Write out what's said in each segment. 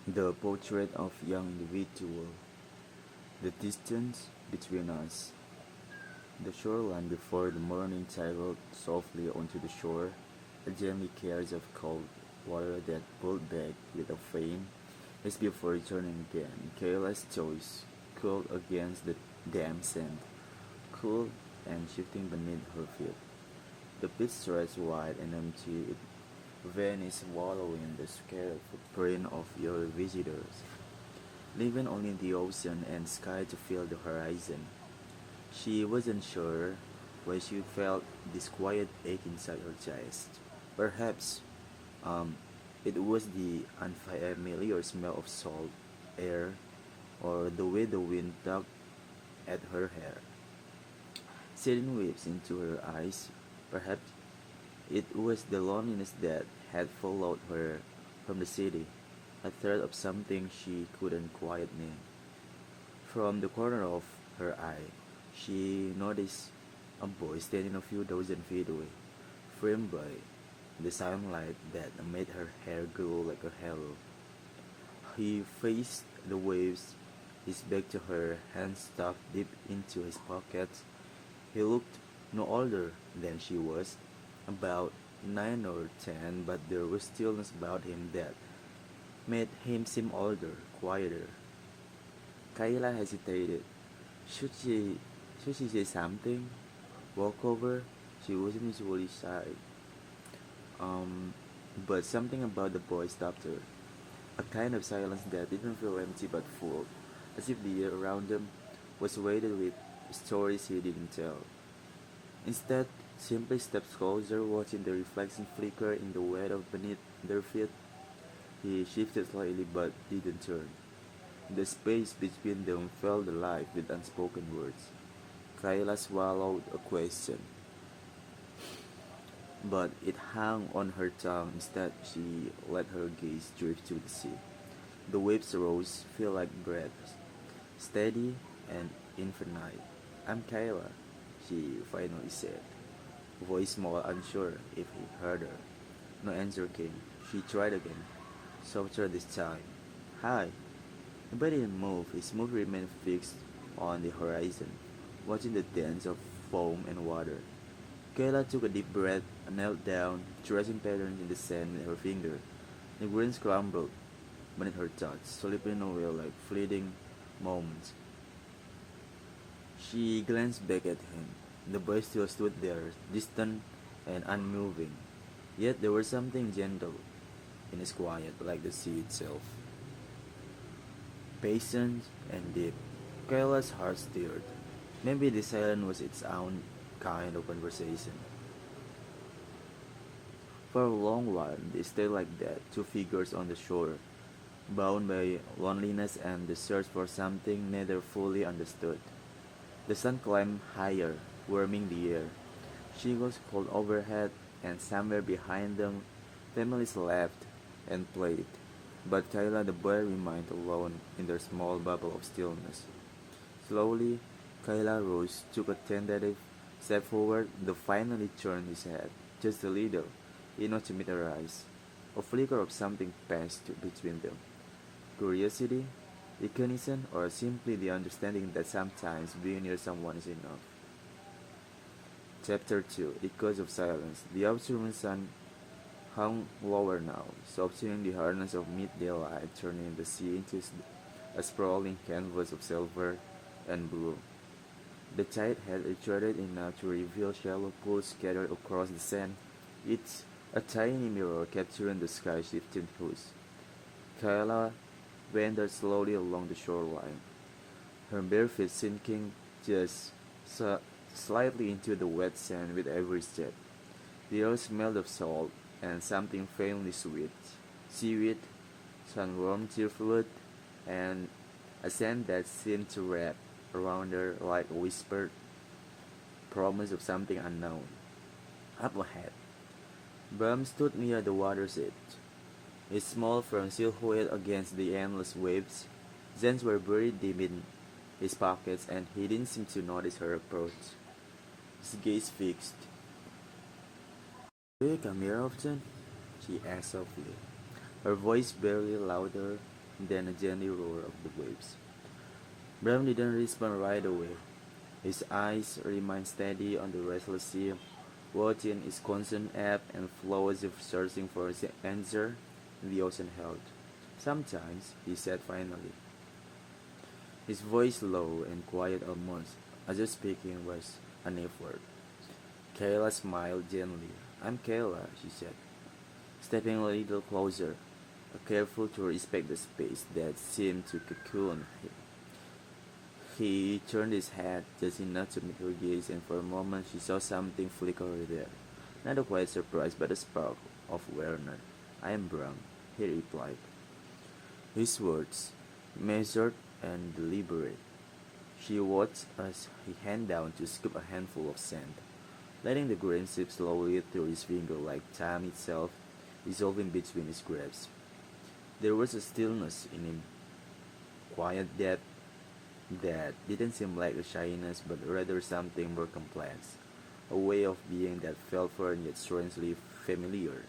The portrait of young individual, the distance between us, the shoreline before the morning tide rolled softly onto the shore, a gently carriage of cold water that pulled back with a faint as before returning again. Kayla's toes cooled against the damp sand, cool and shifting beneath her feet. The pit stretched wide and empty, its vanished swallowing the scattered footprint of your visitors, leaving only the ocean and sky to fill the horizon. She wasn't sure why she felt this quiet ache inside her chest. Perhaps um, it was the unfamiliar smell of salt air or the way the wind tugged at her hair, sending waves into her eyes. Perhaps it was the loneliness that had followed her from the city, a threat of something she couldn't quite name. From the corner of her eye, she noticed a boy standing a few dozen feet away, framed by the sunlight that made her hair glow like a halo. He faced the waves, his back to her, hands stuffed deep into his pockets. He looked no older than she was, about 9 or 10, but there was stillness about him that made him seem older, quieter. Kayla hesitated. Should she should she say something? Walk over? She wasn't usually shy. Um but something about the boy stopped her. A kind of silence that didn't feel empty but full, as if the air around them was weighted with stories he didn't tell. Instead, simply stepped closer, watching the reflection flicker in the wet of beneath their feet. He shifted slightly but didn't turn. The space between them felt alive with unspoken words. Kayla swallowed a question, but it hung on her tongue. Instead, she let her gaze drift to the sea. The waves rose, feel like breaths, steady and infinite. I'm Kayla, she finally said, voice small, unsure if he heard her. No answer came. She tried again, softer this time. Hi. The boy didn't move. His move remained fixed on the horizon, watching the dance of foam and water. Kayla took a deep breath and knelt down, tracing patterns in the sand with her finger. The grains crumbled beneath her touch, slipping away like fleeting moments. She glanced back at him. The boy still stood there, distant and unmoving. Yet there was something gentle in his quiet, like the sea itself. Patient and deep. Kayla's heart stirred. Maybe the silence was its own kind of conversation. For a long while, they stayed like that, two figures on the shore, bound by loneliness and the search for something neither fully understood. The sun climbed higher, warming the air. Shingles called overhead, and somewhere behind them, families laughed and played. But Kayla the boy remained alone in their small bubble of stillness. Slowly, Kayla rose, took a tentative step forward, then finally turned his head, just a little, enough to meet her eyes. A flicker of something passed between them. Curiosity, recognition, or simply the understanding that sometimes being near someone is enough. Chapter 2, Echoes of Silence. The obscure sun hung lower now, softening the hardness of midday light, turning the sea into a sprawling canvas of silver and blue. The tide had retreated enough to reveal shallow pools scattered across the sand, each a tiny mirror capturing the sky shifting hues. Kayla wandered slowly along the shoreline, her bare feet sinking just slightly into the wet sand with every step. The air smelled of salt and something faintly sweet, seaweed, sunwarm tearfluid, and a scent that seemed to wrap around her like a whispered promise of something unknown. Up ahead, Bram stood near the water's edge, his small firm silhouette against the endless waves. Zens were buried deep in his pockets, and he didn't seem to notice her approach. His gaze fixed. Do you come here often? She asked softly, her voice barely louder then a gentle roar of the waves. Bram didn't respond right away. His eyes remained steady on the restless sea, watching its constant ebb and flow as if searching for an answer the ocean held. Sometimes, he said finally, his voice low and quiet almost, as if speaking was an effort. Kayla smiled gently. I'm Kayla, she said, stepping a little closer, careful to respect the space that seemed to cocoon him. He turned his head just enough to meet her gaze, and for a moment she saw something flicker there. Not a quiet surprise, but a spark of awareness. I am Bram, he replied. His words, measured and deliberate. She watched as he bent down to scoop a handful of sand, letting the grain slip slowly through his finger like time itself, dissolving between his grasp. There was a stillness in him, quiet depth that didn't seem like a shyness but rather something more complex, a way of being that felt foreign yet strangely familiar.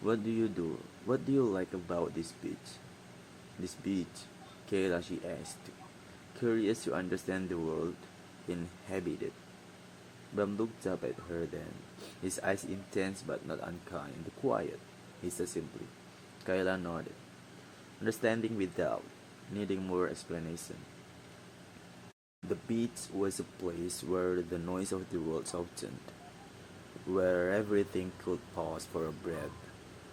What do you do? What do you like about this beach? This beach, Kayla, she asked, curious to understand the world inhabited. Bram looked up at her then, his eyes intense but not unkind, quiet, he said simply. Kayla nodded, understanding without needing more explanation. The beach was a place where the noise of the world softened, where everything could pause for a breath.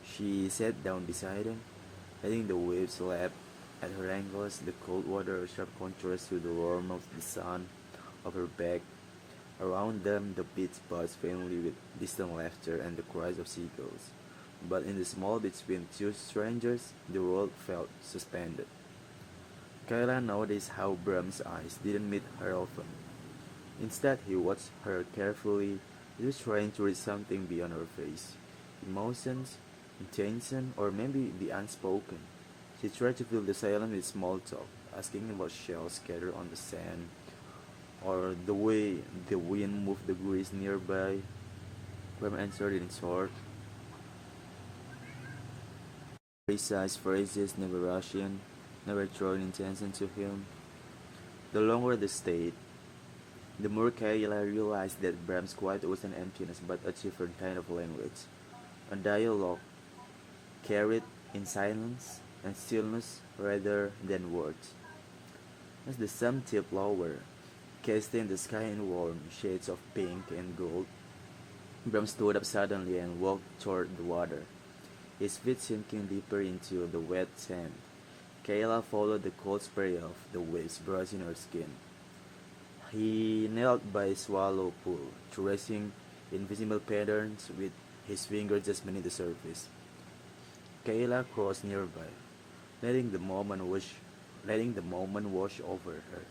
She sat down beside him, letting the waves lap at her ankles, the cold water a sharp contrast to the warmth of the sun of her back. Around them the beach buzzed faintly with distant laughter and the cries of seagulls. But in the small between two strangers, the world felt suspended. Kayla noticed how Bram's eyes didn't meet her often. Instead, he watched her carefully. He was trying to read something beyond her face. Emotions, intention, or maybe the unspoken. She tried to fill the silence with small talk, asking about shells scattered on the sand, or the way the wind moved the breeze nearby. Bram answered in short, precise phrases, never rushing, never throwing intention to him. The longer they stayed, the more Kayla realized that Bram's quiet wasn't emptiness but a different kind of language, a dialogue carried in silence and stillness rather than words. As the sun tipped lower, casting the sky in warm shades of pink and gold, Bram stood up suddenly and walked toward the water, his feet sinking deeper into the wet sand. Kayla followed the cold spray of the waves brushing her skin. He knelt by a shallow pool, tracing invisible patterns with his fingers just beneath the surface. Kayla crossed nearby, letting the moment wash, letting the moment wash over her.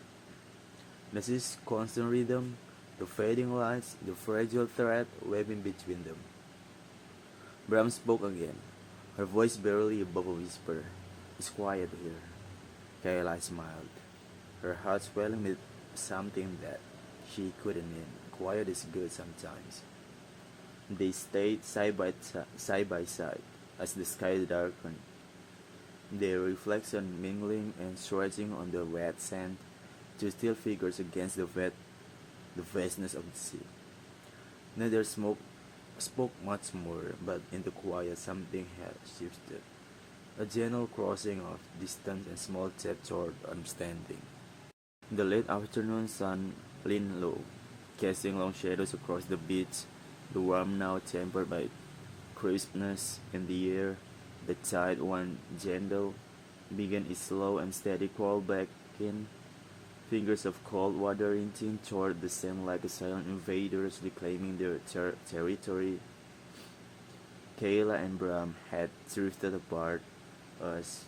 The sea's constant rhythm, the fading lights, the fragile thread waving between them. Bram spoke again, her voice barely above a whisper. It's quiet here. Kayla smiled, her heart swelling with something that she couldn't name. Quiet is good sometimes. They stayed side by side as the sky darkened, their reflection mingling and stretching on the wet sand, two still figures against the vastness of the sea. Neither spoke much more, but in the quiet something had shifted. A gentle crossing of distance and small step toward understanding. The late afternoon sun leaned low, casting long shadows across the beach, the warmth now tempered by crispness in the air. The tide, one gentle, began its slow and steady crawl back in, fingers of cold water inching toward the sand like a silent invaders reclaiming their territory. Kayla and Bram had drifted apart as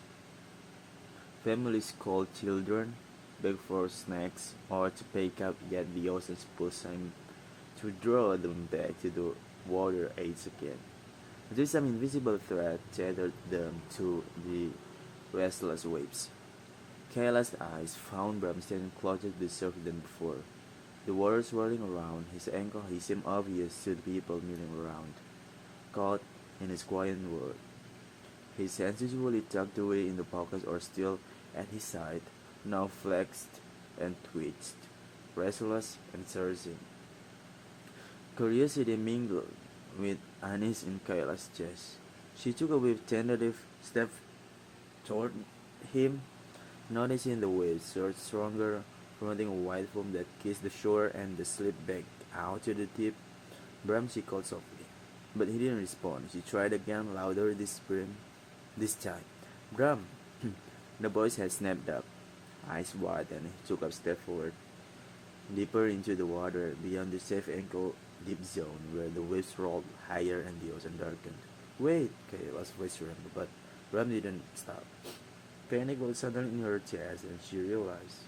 families called children, beg for snacks, or to pick up, yet the ocean's pull seemed to draw them back to the water edge again. As if some invisible thread tethered them to the restless waves. Kayla's eyes found Bram standing closer to the surface than before. The water swirling around his ankle, he seemed obvious to the people milling around, caught in his quiet world. his hands usually tucked away in the pockets or still at his side, now flexed and twitched, restless and searching. Curiosity mingled with unease in Kayla's chest. She took a tentative step toward him, noticing the waves surged stronger, promoting a white foam that kissed the shore and the slip back out to the tip. Bram, she called softly, but he didn't respond. She tried again, louder this time. Bram! The voice had snapped up, eyes wide, and he took a step forward, deeper into the water, beyond the safe ankle deep zone where the waves rolled higher and the ocean darkened. Wait! Kayla's voice trembled, but Bram didn't stop. Panic was suddenly in her chest, and she realized.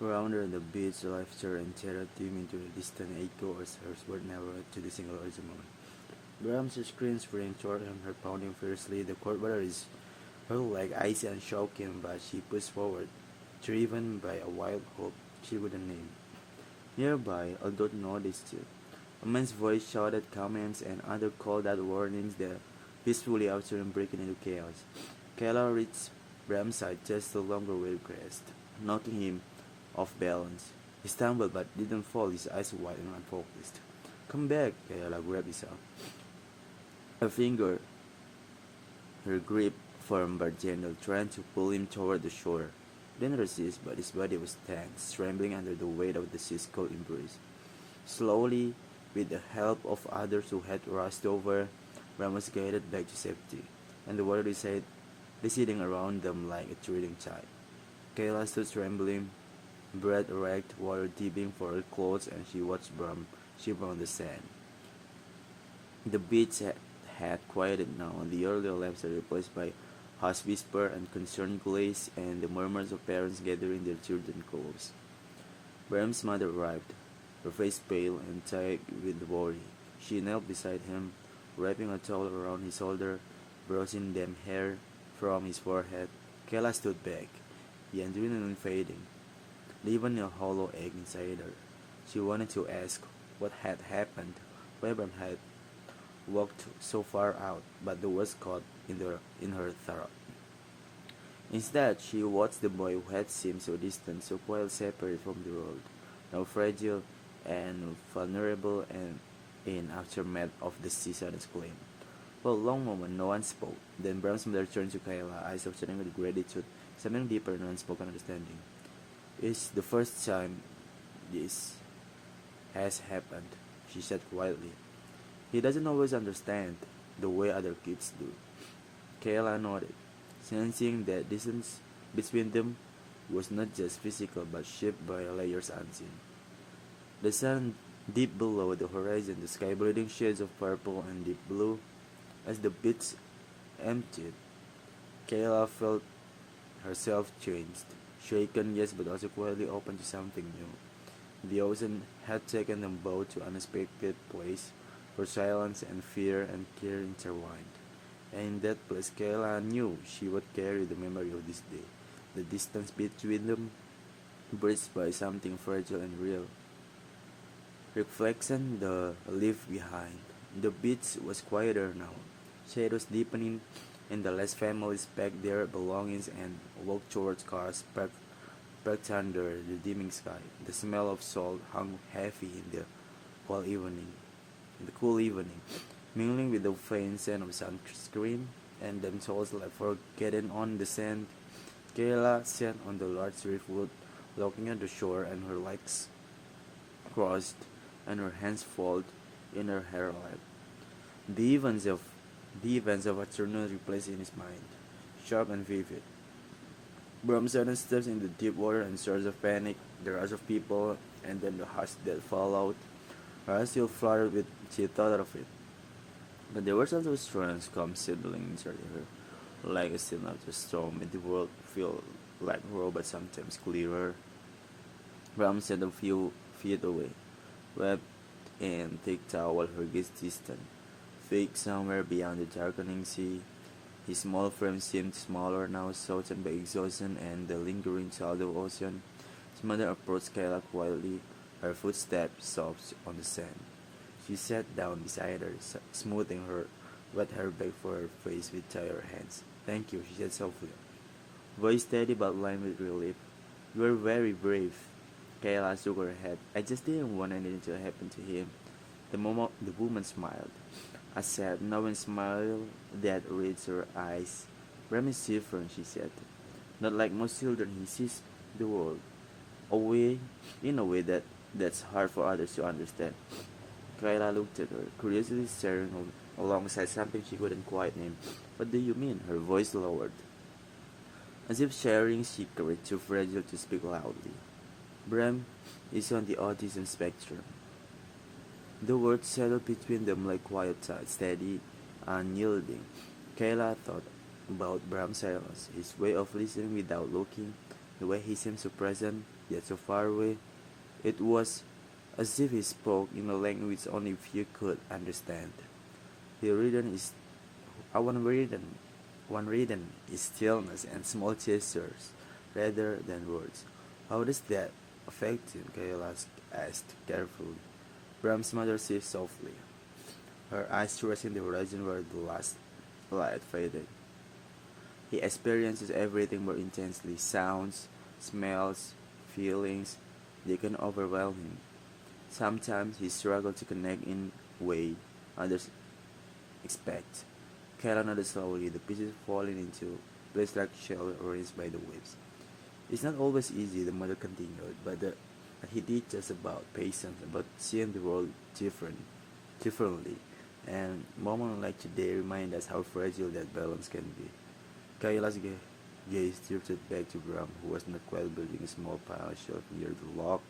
Around the beach, laughter and terror tuned into a distant echo as hers were narrowed to the single urgent moment. Brahms screams sprang toward him, her pounding fiercely. The cold water is hurled like icy and choking, but she pushed forward, driven by a wild hope she wouldn't name. Nearby, Aldous noticed too. A man's voice shouted commands and others called out warnings that peacefully answering breaking into chaos. Kayla reached Bram's side just a longer wave crest, knocking him off balance. He stumbled but didn't fall, his eyes wide and unfocused. Come back, Kayla grabbed his arm. Her finger, her grip firm but gentle, trying to pull him toward the shore. He didn't resist, but his body was tense, trembling under the weight of the sea's cold embrace. Slowly, with the help of others who had rushed over, Bram was guided back to safety, and the water receding around them like a threatening tide. Kayla stood trembling, breath erect, water dipping for her clothes, and she watched Bram shiver on the sand. The beach had quieted now, and the earlier lamps were replaced by hushed whisper and concerned glaze, and the murmurs of parents gathering their children close. Bram's mother arrived, her face pale and tight with worry. She knelt beside him, wrapping a towel around his shoulder, brushing damp hair from his forehead. Kayla stood back, the adrenaline fading, leaving a hollow ache inside her. She wanted to ask what had happened, why Bram had walked so far out, but the words caught in her throat. Instead, she watched the boy who had seemed so distant, so quite separate from the world, now fragile and vulnerable and in aftermath of the season's claim. For a long moment, no one spoke. Then Bram's mother turned to Kayla, eyes of shining with gratitude, something deeper and unspoken understanding. It's the first time this has happened, she said quietly. He doesn't always understand the way other kids do. Kayla nodded, sensing that distance between them was not just physical but shaped by layers unseen. The sun deep below the horizon, the sky bleeding shades of purple and deep blue. As the beach emptied, Kayla felt herself changed, shaken yes but also quietly open to something new. The ocean had taken them both to an unexpected place where silence and fear and care intertwined. And in that place Kayla knew she would carry the memory of this day, the distance between them bridged by something fragile and real. Reflection the leave behind. The beach was quieter now, shadows deepening, and the last families packed their belongings and walked towards cars parked under the dimming sky. The smell of salt hung heavy cool evening, in the cool evening, mingling with the faint scent of sunscreen, and them souls like forgotten on the sand. Kayla sat on the large driftwood, looking at the shore, and her legs crossed and her hands folded in her hair lap. The events of afternoon replaced in his mind, sharp and vivid. Bram suddenly steps into deep water and surge of panic, the rush of people, and then the hush that followed. Her eyes still fluttered with she thought of it. But there was also a strange calm settling inside her, like a still after storm, made the world feel like raw but sometimes clearer. Bram sat a few feet away, wrapped in thick towel, her gaze distant, fixed somewhere beyond the darkening sea. His small frame seemed smaller now, softened by exhaustion and the lingering child of ocean. His mother approached Kayla quietly, her footsteps soft on the sand. She sat down beside her, smoothing her wet hair back for her face with tired hands. "Thank you," she said softly, voice steady but lined with relief. "You are very brave." Kayla shook her head. "I just didn't want anything to happen to him." The woman smiled. A sad, knowing smile that reached her eyes. "Bram is different," she said. "Not like most children, he sees the world away in a way that's hard for others to understand." Kayla looked at her, curiously staring alongside something she couldn't quite name. "What do you mean?" Her voice lowered, as if sharing secret too fragile to speak loudly. "Bram is on the autism spectrum." The words settled between them like quiet tide, steady, unyielding. Kayla thought about Bram's silence, his way of listening without looking, the way he seemed so present, yet so far away. It was as if he spoke in a language only few could understand. The rhythm is one rhythm is stillness and small gestures rather than words. "How does that affect him?" Kayla asked carefully. Bram's mother said softly, her eyes tracing the horizon where the last light faded. "He experiences everything more intensely. Sounds, smells, feelings, they can overwhelm him. Sometimes he struggles to connect in a way others expect." Kayla nodded slowly, the pieces falling into place like shells raised by the waves. "It's not always easy," the mother continued, but he teaches about patience, about seeing the world differently, and moments like today remind us how fragile that balance can be." Kayla's gaze drifted back to Bram, who was not quite building a small pile shelf near the lock.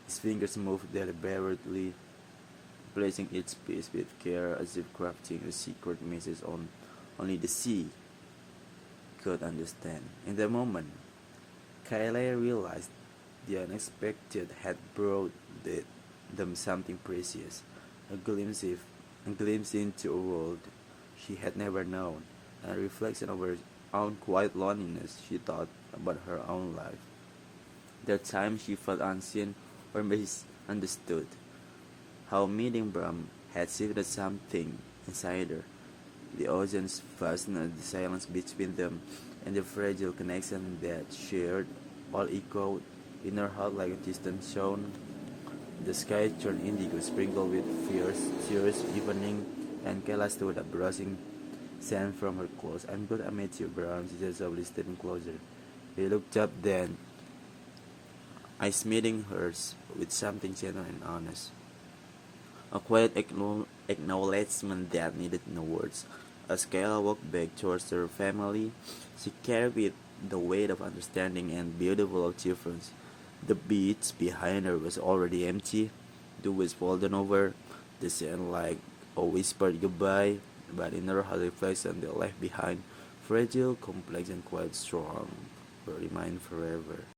His fingers moved deliberately, placing each piece with care as if crafting a secret message only the sea could understand. In that moment, Kayla realized the unexpected had brought them something precious, a a glimpse into a world she had never known, and a reflection of her own quiet loneliness. She thought about her own life. There were times she felt unseen or misunderstood, how meeting Bram had shifted something inside her. The ocean's vastness, the silence between them, and the fragile connection that shared all echoed in her heart like a distant sound. The sky turned indigo, sprinkled with fierce tears evening, and Kayla stood up, brushing sand from her clothes. "I'm glad I met you, Bram," she said softly, stepping closer. He looked up then, eyes meeting hers with something gentle and honest. A quiet acknowledgement that needed no words. As Kayla walked back towards her family, she carried the weight of understanding and beautiful of difference. The beach behind her was already empty, the waves fallen over, the sand like a whispered goodbye, but in her heart reflection they left behind, fragile, complex, and quite strong, will remain forever.